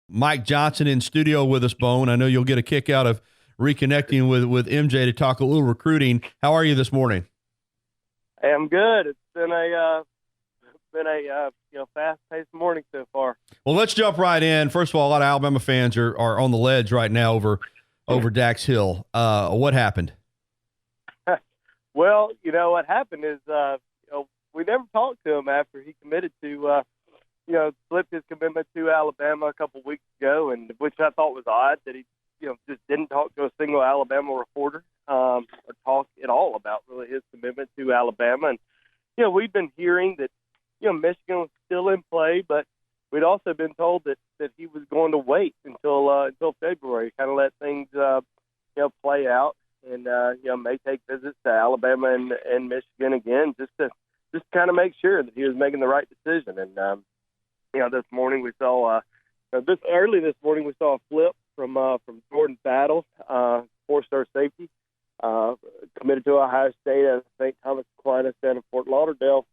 Mike Johnson in studio with us, Bone. I know you'll get a kick out of reconnecting with MJ to talk a little recruiting. How are you this morning? Hey, I'm good. It's been a fast-paced morning so far. Well, let's jump right in. First of all, a lot of Alabama fans are on the ledge right now over Dax Hill. What happened? Well, what happened is we never talked to him after he committed to flipped his commitment to Alabama a couple weeks ago, and which I thought was odd that he just didn't talk to a single Alabama reporter or talk at all about really his commitment to Alabama. And we'd been hearing that Michigan was still in play, but we'd also been told that he was going to wait until February, kind of let things play out, and may take visits to Alabama and Michigan again, just kind of make sure that he was making the right decision. And this morning we saw early this morning we saw a flip from Jordan Battle, four-star safety, committed to Ohio State at St. Thomas Aquinas down in Fort Lauderdale.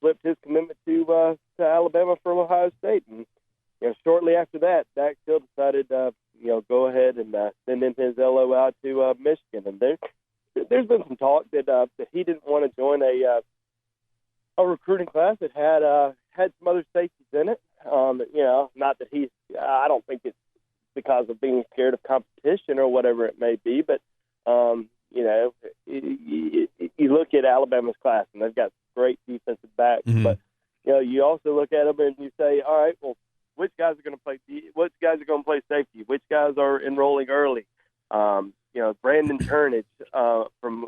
Flipped his commitment to Alabama from Ohio State, and shortly after that, Dax Hill decided go ahead and send in his LO out to Michigan. And there's been some talk that he didn't want to join a recruiting class that had some other safeties in it. Not that I don't think it's because of being scared of competition or whatever it may be, but you look at Alabama's class and they've got great defensive backs, but you also look at them and you say, all right, well, which guys are going to play safety? Which guys are enrolling early? Brandon Turnage from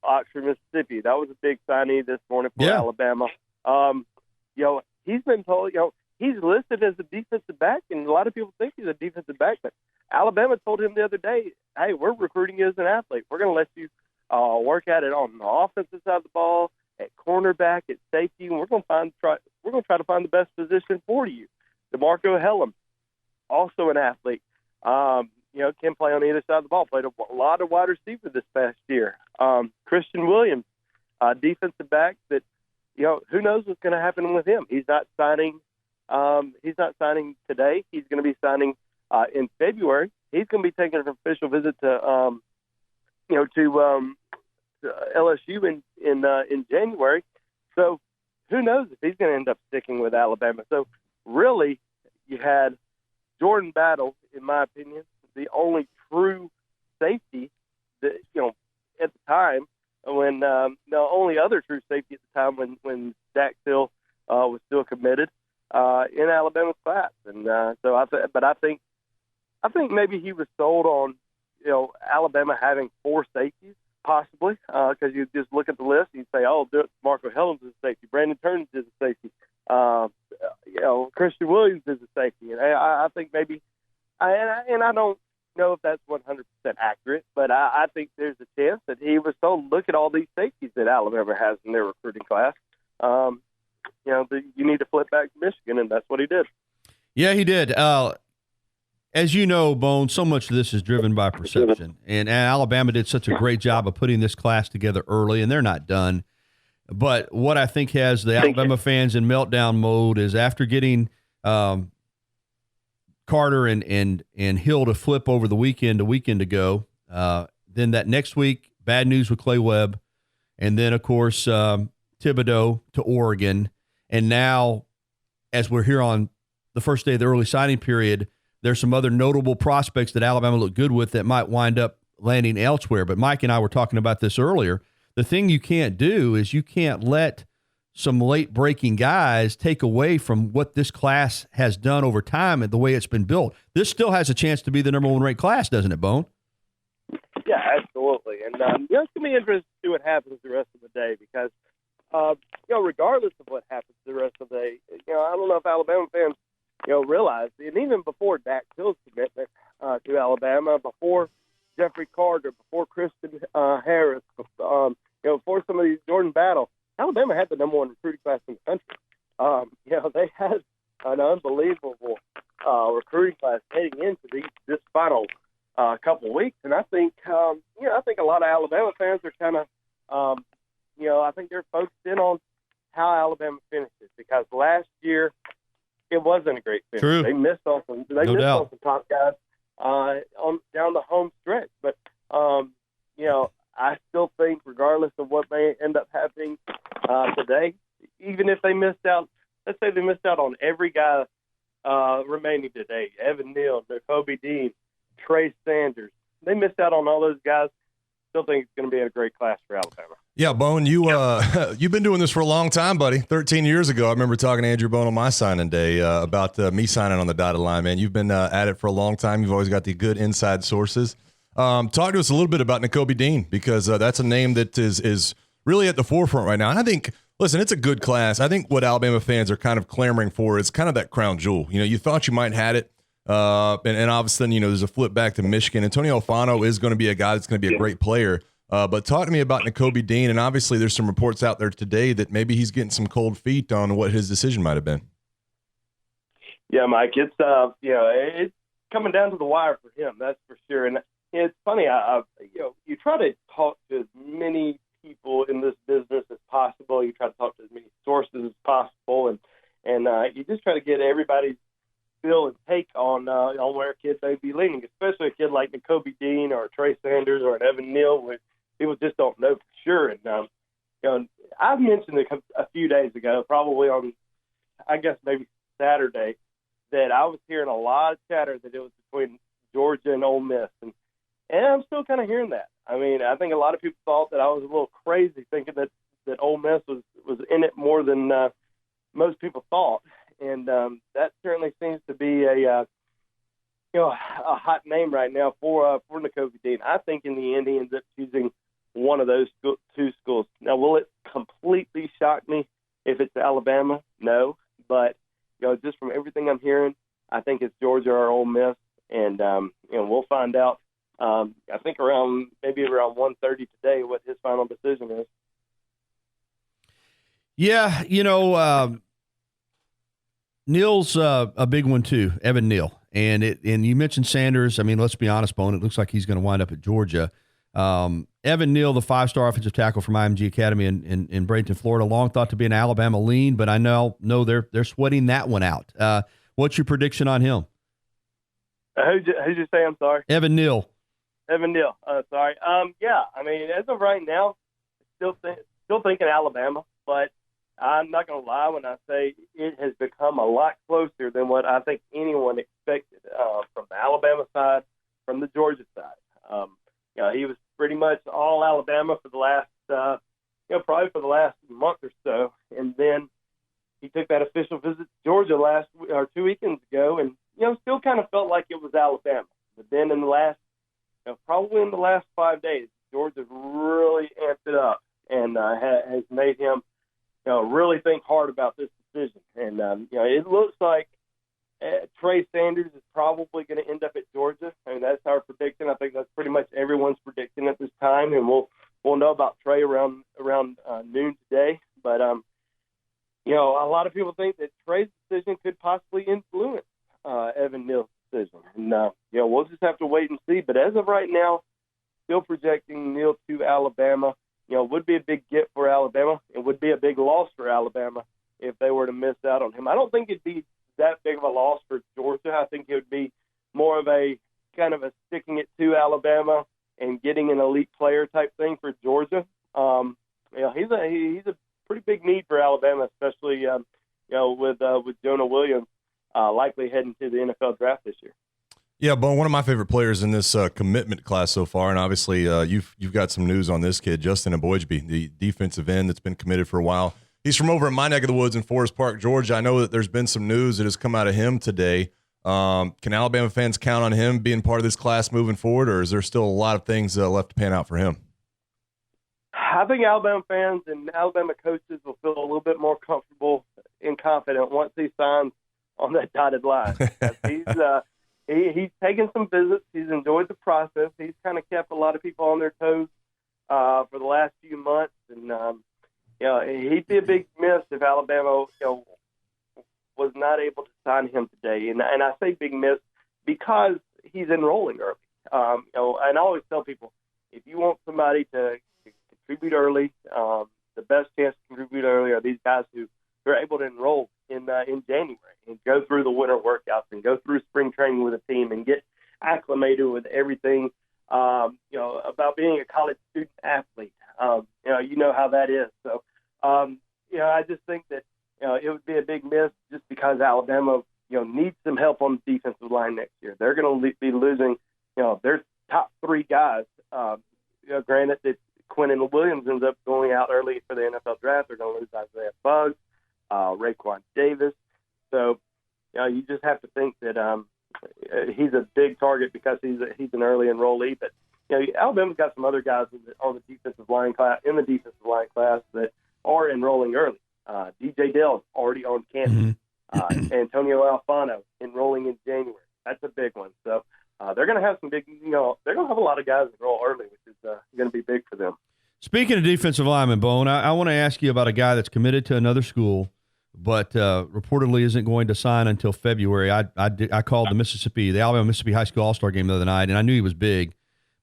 Oxford, Mississippi. That was a big signing this morning for Alabama. He's been told, he's listed as a defensive back, and a lot of people think he's a defensive back, but Alabama told him the other day, hey, we're recruiting you as an athlete. We're going to let you work at it on the offensive side of the ball, at cornerback, at safety, and we're going to try to find the best position for you. DeMarco Hellum, also an athlete, can play on either side of the ball. Played a lot of wide receiver this past year. Christian Williams, defensive back that who knows what's going to happen with him. He's not signing. He's not signing today. He's going to be signing in February. He's going to be taking an official visit to LSU in January. So who knows if he's going to end up sticking with Alabama. So really, you had Jordan Battle, in my opinion, the only true safety that at the time when the only other true safety at the time when Dax Hill was still committed in Alabama's class. And so I think maybe he was sold on Alabama having four safeties, possibly, because you just look at the list and you say, oh, Marco Hellams is a safety, Brandon Turnage is a safety, Christian Williams is a safety, and I think maybe, and I don't know if that's 100% accurate, but I think there's a chance that he was told, look at all these safeties that Alabama has in their recruiting class. You need to flip back to Michigan, and that's what he did. Yeah, he did. As you know, Bone, so much of this is driven by perception. And Alabama did such a great job of putting this class together early, and they're not done. But what I think has the Alabama fans in meltdown mode is after getting Carter and Hill to flip over the weekend ago, then that next week, bad news with Clay Webb, and then, of course, Thibodeau to Oregon. And now, as we're here on the first day of the early signing period, there's some other notable prospects that Alabama looked good with that might wind up landing elsewhere. But Mike and I were talking about this earlier. The thing you can't do is you can't let some late-breaking guys take away from what this class has done over time and the way it's been built. This still has a chance to be the number one ranked class, doesn't it, Bone? Yeah, absolutely. And it's going to be interesting to see what happens the rest of the day because, regardless of what happens the rest of the day, I don't know if Alabama fans realize, and even before Dax Hill's commitment to Alabama, before Jeffrey Carter, before Kristen Harris, before some of these Jordan Battle, Alabama had the number one recruiting class in the country. They had an unbelievable recruiting class heading into this final couple of weeks, and I think a lot of Alabama fans are kind of, I think they're focused in on how Alabama finishes because last year it wasn't a great finish. True. They missed on some. They No missed doubt. on some top guys on down the home stretch. But I still think, regardless of what may end up happening today, even if they missed out, let's say they missed out on every guy remaining today: Evan Neal, Nakobe Dean, Trey Sanders. They missed out on all those guys. Still think it's going to be a great class for Alabama. Yeah, Bone, you've been doing this for a long time, buddy. 13 years ago, I remember talking to Andrew Bone on my signing day about me signing on the dotted line, man. You've been at it for a long time. You've always got the good inside sources. Talk to us a little bit about Nakobe Dean, because that's a name that is really at the forefront right now. And I think, listen, it's a good class. I think what Alabama fans are kind of clamoring for is kind of that crown jewel. You thought you might have it. And all of a sudden, there's a flip back to Michigan. Antonio Alfano is going to be a guy that's going to be a great player. But talk to me about Nakobe Dean, and obviously there's some reports out there today that maybe he's getting some cold feet on what his decision might have been. Yeah, Mike, it's it's coming down to the wire for him, that's for sure. And it's funny, you try to talk to as many people in this business as possible. You try to talk to as many sources as possible, and you just try to get everybody's feel and take on where a kid may be leaning, especially a kid like Nakobe Dean or Trey Sanders or an Evan Neal, which people just don't know for sure. And I've mentioned a few days ago, probably on, I guess maybe Saturday, that I was hearing a lot of chatter that it was between Georgia and Ole Miss, and I'm still kind of hearing that. I mean, I think a lot of people thought that I was a little crazy thinking that Ole Miss was in it more than most people thought. And that certainly seems to be a hot name right now for Nakobe Dean. I think in the end he ends up choosing one of those two schools. Now, will it completely shock me if it's Alabama? No, but just from everything I'm hearing, I think it's Georgia or Ole Miss, and we'll find out. I think around 1:30 today what his final decision is. Yeah, Neal's a big one too, Evan Neal. And you mentioned Sanders. I mean, let's be honest, Bone, it looks like he's going to wind up at Georgia. Evan Neal, the 5-star offensive tackle from IMG Academy in Bradenton, Florida, long thought to be an Alabama lean, but I know they're sweating that one out. What's your prediction on him? Who'd you say? I'm sorry. Evan Neal. Evan Neal. Sorry. Yeah. I mean, as of right now, still thinking Alabama, but I'm not going to lie when I say it has become a lot closer than what I think anyone expected from the Alabama side, from the Georgia side. He was pretty much all Alabama for the last, probably for the last month or so, and then he took that official visit to Georgia 2 weekends ago, and still kind of felt like it was Alabama. But then in the last, probably in the last 5 days, Georgia really amped it up and has made him really think hard about this decision. And, it looks like Trey Sanders is probably going to end up at Georgia. I mean, that's our prediction. I think that's pretty much everyone's prediction at this time. And we'll know about Trey around noon today. But, a lot of people think that Trey's decision could possibly influence Evan Neal's decision. And, we'll just have to wait and see. But as of right now, still projecting Neal to Alabama. Would be a big get for Alabama. It would be a big loss for Alabama if they were to miss out on him. I don't think it'd be that big of a loss for Georgia. I think it would be more of a kind of a sticking it to Alabama and getting an elite player type thing for Georgia. He's a pretty big need for Alabama, especially with Jonah Williams likely heading to the NFL draft this year. Yeah, Bo, one of my favorite players in this commitment class so far, and obviously you've got some news on this kid, Justin Aboigbe, the defensive end that's been committed for a while. He's from over in my neck of the woods in Forest Park, Georgia. I know that there's been some news that has come out of him today. Can Alabama fans count on him being part of this class moving forward, or is there still a lot of things left to pan out for him? I think Alabama fans and Alabama coaches will feel a little bit more comfortable and confident once he signs on that dotted line. He's taken some visits. He's enjoyed the process. He's kind of kept a lot of people on their toes for the last few months. And, he'd be a big miss if Alabama, was not able to sign him today. And I say big miss because he's enrolling early. And I always tell people, if you want somebody to contribute early, the best chance to contribute early are these guys who are able to enroll in January and go through the winter workouts and go through spring training with a team and get acclimated with everything, about being a college student athlete. You know how that is. So, I just think that, it would be a big miss just because Alabama, needs some help on the defensive line next year. They're going to be losing, their top 3 guys. Granted that Quentin Williams ends up going out early for the NFL draft. They're going to lose Isaiah Buggs, Raekwon Davis. So, you just have to think that he's a big target because he's an early enrollee. But Alabama's got some other guys on the defensive line class that are enrolling early. DJ Dell's already on campus. Antonio Alfano enrolling in January. That's a big one. So they're going to have some big. They're going to have a lot of guys enroll early, which is going to be big for them. Speaking of defensive lineman, Bone, I want to ask you about a guy that's committed to another school, but reportedly isn't going to sign until February. I called the Alabama-Mississippi High School All-Star game the other night, and I knew he was big.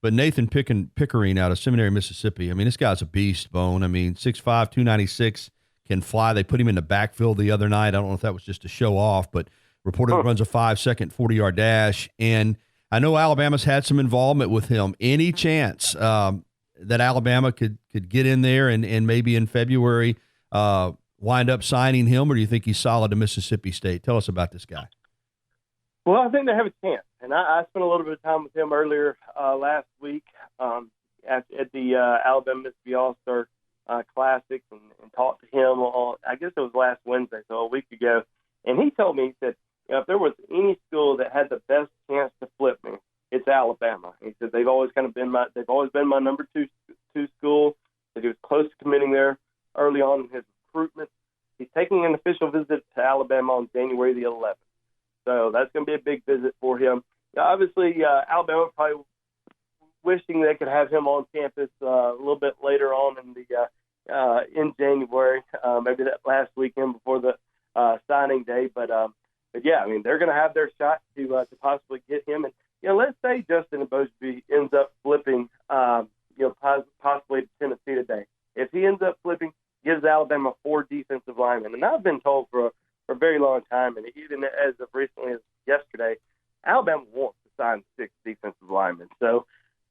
But Nathan Pickering out of Seminary, Mississippi, I mean, this guy's a beast, Bone. I mean, 6'5", 296, can fly. They put him in the backfield the other night. I don't know if that was just to show off, but reportedly runs a 5-second 40-yard dash. And I know Alabama's had some involvement with him. Any chance that Alabama could get in there and maybe in February wind up signing him, or do you think he's solid to Mississippi State? Tell us about this guy. Well, I think they have a chance. And I spent a little bit of time with him earlier last week at the Alabama-Mississippi All-Star Classic and talked to him on, I guess it was last Wednesday, so a week ago. And he told me, he said, if there was any school that had the best chance to flip me, it's Alabama. He said they've always been my number two school. That he was close to committing there early on in his recruitment. He's taking an official visit to Alabama on January the 11th. So that's going to be a big visit for him. Now, obviously, Alabama probably wishing they could have him on campus a little bit later on in January, maybe that last weekend before the signing day. But yeah, I mean, they're going to have their shot to possibly get him. And let's say Justin Bosby ends up flipping, possibly to Tennessee today. If he ends up flipping, gives Alabama 4 defensive linemen. And I've been told for a very long time, and even as of recently as yesterday, Alabama wants to sign 6 defensive linemen. So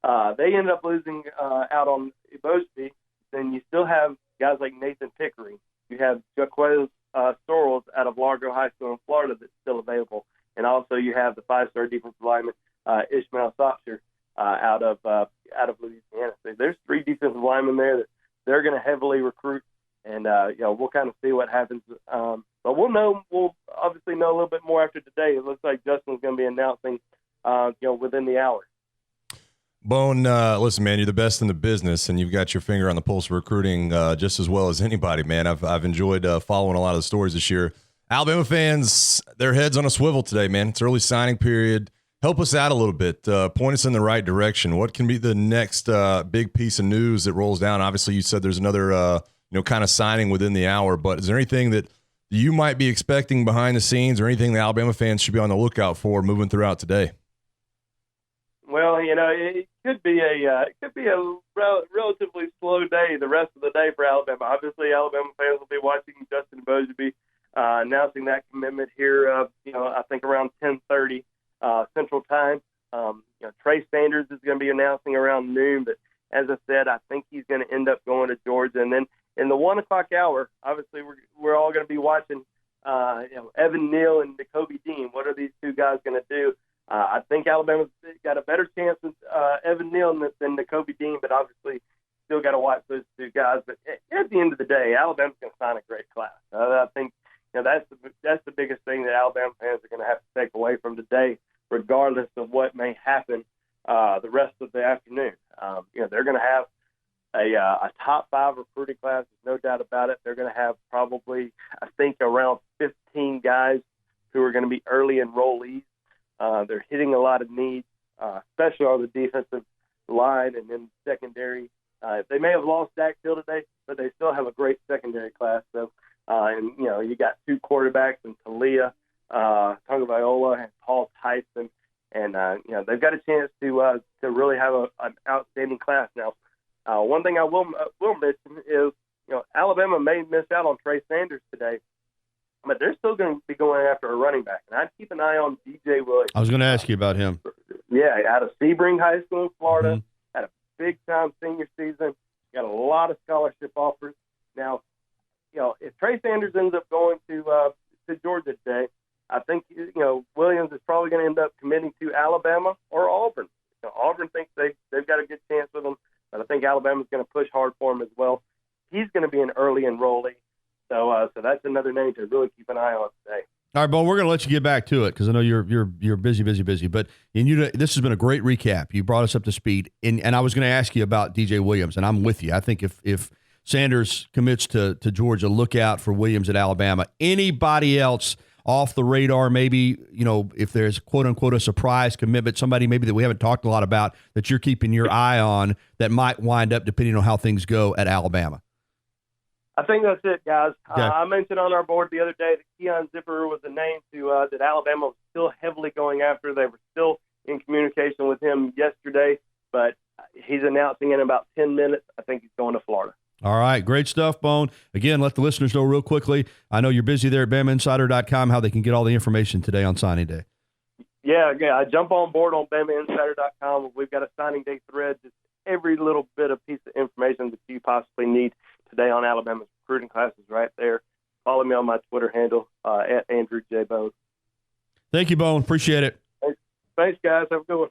they ended up losing out on Bosby. Then you still have guys like Nathan Pickering. You have Jaquez Sorrells out of Largo High School in Florida that's still available. And also you have the 5-star defensive lineman Ishmael Sopsher out of Louisiana. So there's 3 defensive linemen there that they're going to heavily recruit. And, we'll kind of see what happens. But we'll obviously know a little bit more after today. It looks like Justin's going to be announcing, within the hour. Bone, listen, man, you're the best in the business, and you've got your finger on the pulse of recruiting just as well as anybody, man. I've enjoyed following a lot of the stories this year. Alabama fans, their heads on a swivel today, man. It's early signing period. Help us out a little bit. Point us in the right direction. What can be the next big piece of news that rolls down? Obviously, you said there's another kind of signing within the hour, but is there anything that you might be expecting behind the scenes or anything the Alabama fans should be on the lookout for moving throughout today? Well, it could be a relatively slow day the rest of the day for Alabama. Obviously, Alabama fans will be watching Justin Bosby announcing that commitment here, I think around 10:30 Central Time. Trey Sanders is going to be announcing around noon, but as I said, I think he's going to end up going to Georgia. And then in the 1 o'clock hour, obviously we're all going to be watching, Evan Neal and Nakobe Dean. What are these 2 guys going to do? I think Alabama's got a better chance with Evan Neal than Nakobe Dean, but obviously still got to watch those 2 guys. But at the end of the day, Alabama's going to sign a great class. I think that's the biggest thing that Alabama fans are going to have to take away from today, regardless of what may happen the rest of the afternoon. They're going to have a top 5 recruiting class. There's no doubt about it. They're going to have probably, I think, around 15 guys who are going to be early enrollees. They're hitting a lot of needs, especially on the defensive line and then secondary. They may have lost Dax Hill today, but they still have a great secondary class. So, you got 2 quarterbacks in Talia, Tagovailoa, and Paul Tyson. And, they've got a chance to really have an outstanding class. Now, one thing I will mention is, Alabama may miss out on Trey Sanders today. but they're still going to be going after a running back. And I'd keep an eye on DJ Williams. I was going to ask you about him. Yeah, out of Sebring High School in Florida, had a big-time senior season, got a lot of scholarship offers. Now, if Trey Sanders ends up going to Georgia today, I think, Williams is probably going to end up committing to Alabama or Auburn. Auburn thinks they've got a good chance with him, but I think Alabama's going to push hard for him as well. He's going to be an early enrollee. So that's another name to really keep an eye on today. All right, Bo, we're going to let you get back to it because I know you're busy. But this has been a great recap. You brought us up to speed, and I was going to ask you about DJ Williams, and I'm with you. I think if Sanders commits to Georgia, look out for Williams at Alabama. Anybody else off the radar, maybe, if there's quote unquote a surprise commitment, somebody maybe that we haven't talked a lot about that you're keeping your eye on that might wind up depending on how things go at Alabama. I think that's it, guys. Okay. I mentioned on our board the other day that Keon Zipper was a name that Alabama was still heavily going after. They were still in communication with him yesterday, but he's announcing in about 10 minutes. I think he's going to Florida. All right, great stuff, Bone. Again, let the listeners know real quickly. I know you're busy there at BamaInsider.com, how they can get all the information today on signing day. Yeah, I jump on board on BamaInsider.com. We've got a signing day thread, just every little bit of piece of information that you possibly need today on Alabama's recruiting classes right there. Follow me on my Twitter handle, at Andrew J. Bone. Thank you, Bone. Appreciate it. Thanks, guys. Have a good one.